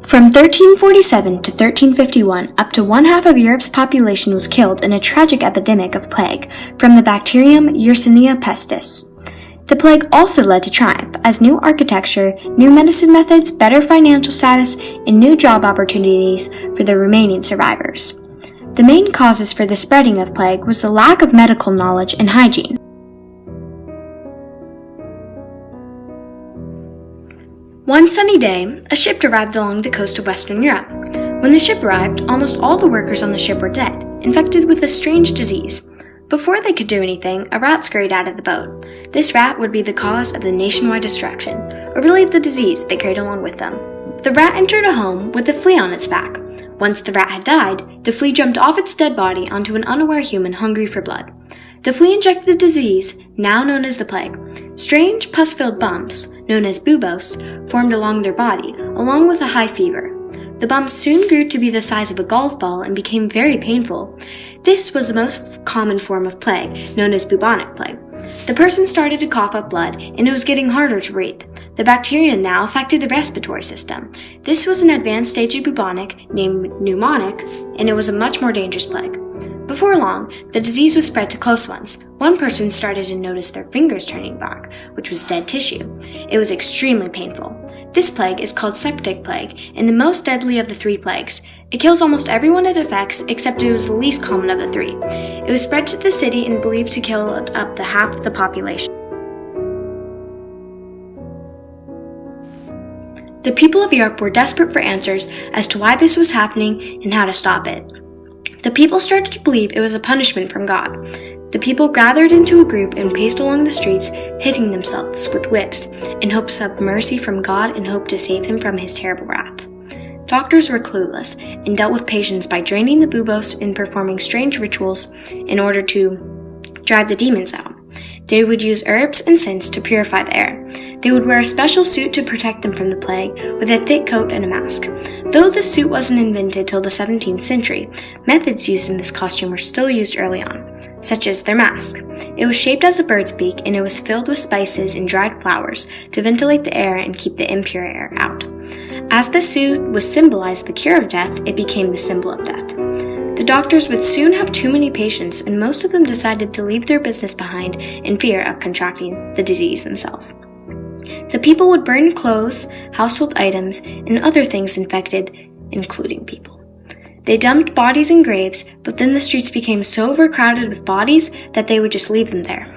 From 1347 to 1351, up to one-half of Europe's population was killed in a tragic epidemic of plague from the bacterium Yersinia pestis. The plague also led to triumph, as new architecture, new medicine methods, better financial status, and new job opportunities for the remaining survivors. The main causes for the spreading of plague was the lack of medical knowledge and hygiene. One sunny day, a ship arrived along the coast of Western Europe. When the ship arrived, almost all the workers on the ship were dead, infected with a strange disease. Before they could do anything, a rat scurried out of the boat. This rat would be the cause of the nationwide destruction, or really the disease they carried along with them. The rat entered a home with a flea on its back. Once the rat had died, the flea jumped off its dead body onto an unaware human hungry for blood. The flea injected the disease, now known as the plague. Strange pus-filled bumps, known as buboes, formed along their body, along with a high fever. The bumps soon grew to be the size of a golf ball and became very painful. This was the most common form of plague, known as bubonic plague. The person started to cough up blood, and it was getting harder to breathe. The bacteria now affected the respiratory system. This was an advanced stage of bubonic, named pneumonic, and it was a much more dangerous plague. Before long, the disease was spread to close ones. One person started to notice their fingers turning black, which was dead tissue. It was extremely painful. This plague is called septic plague, and the most deadly of the three plagues. It kills almost everyone it affects, except it was the least common of the three. It was spread to the city and believed to kill up to half of the population. The people of Europe were desperate for answers as to why this was happening and how to stop it. The people started to believe it was a punishment from God. The people gathered into a group and paced along the streets, hitting themselves with whips, in hopes of mercy from God and hope to save him from his terrible wrath. Doctors were clueless and dealt with patients by draining the buboes and performing strange rituals in order to drive the demons out. They would use herbs and scents to purify the air. They would wear a special suit to protect them from the plague, with a thick coat and a mask. Though the suit wasn't invented till the 17th century, methods used in this costume were still used early on, such as their mask. It was shaped as a bird's beak, and it was filled with spices and dried flowers to ventilate the air and keep the impure air out. As the suit was symbolized the cure of death, it became the symbol of death. The doctors would soon have too many patients, and most of them decided to leave their business behind in fear of contracting the disease themselves. The people would burn clothes, household items, and other things infected, including people. They dumped bodies in graves, but then the streets became so overcrowded with bodies that they would just leave them there.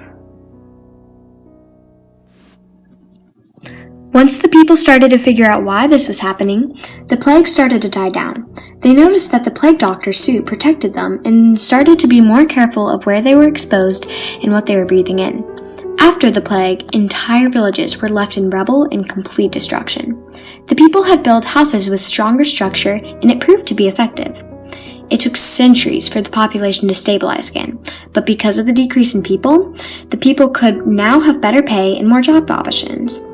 Once the people started to figure out why this was happening, the plague started to die down. They noticed that the plague doctor's suit protected them and started to be more careful of where they were exposed and what they were breathing in. After the plague, entire villages were left in rubble and complete destruction. The people had built houses with stronger structure, and it proved to be effective. It took centuries for the population to stabilize again, but because of the decrease in people, the people could now have better pay and more job options.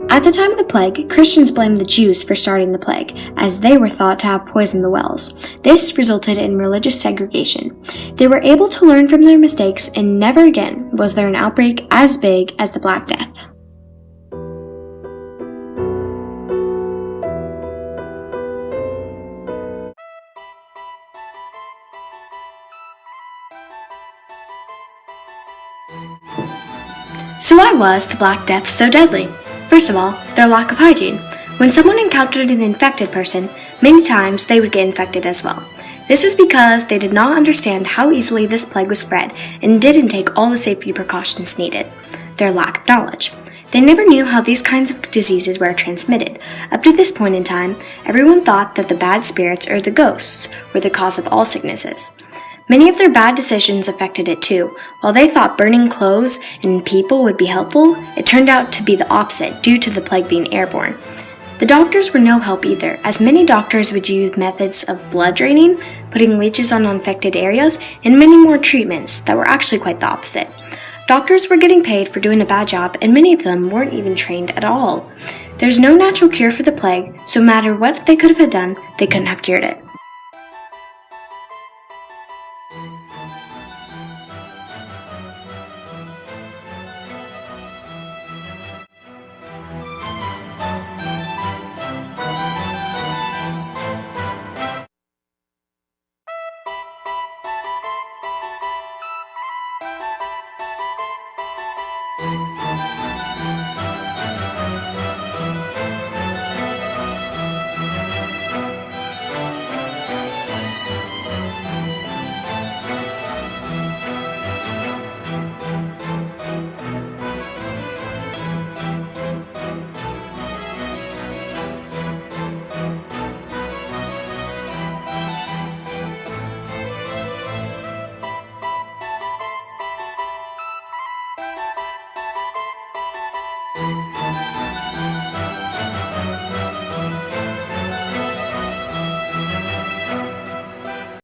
At the time of the plague, Christians blamed the Jews for starting the plague, as they were thought to have poisoned the wells. This resulted in religious segregation. They were able to learn from their mistakes, and never again was there an outbreak as big as the Black Death. So why was the Black Death so deadly? First of all, their lack of hygiene. When someone encountered an infected person, many times they would get infected as well. This was because they did not understand how easily this plague was spread and didn't take all the safety precautions needed. Their lack of knowledge. They never knew how these kinds of diseases were transmitted. Up to this point in time, everyone thought that the bad spirits or the ghosts were the cause of all sicknesses. Many of their bad decisions affected it too. While they thought burning clothes and people would be helpful, it turned out to be the opposite due to the plague being airborne. The doctors were no help either, as many doctors would use methods of blood draining, putting leeches on infected areas, and many more treatments that were actually quite the opposite. Doctors were getting paid for doing a bad job, and many of them weren't even trained at all. There's no natural cure for the plague, so no matter what they could have done, they couldn't have cured it.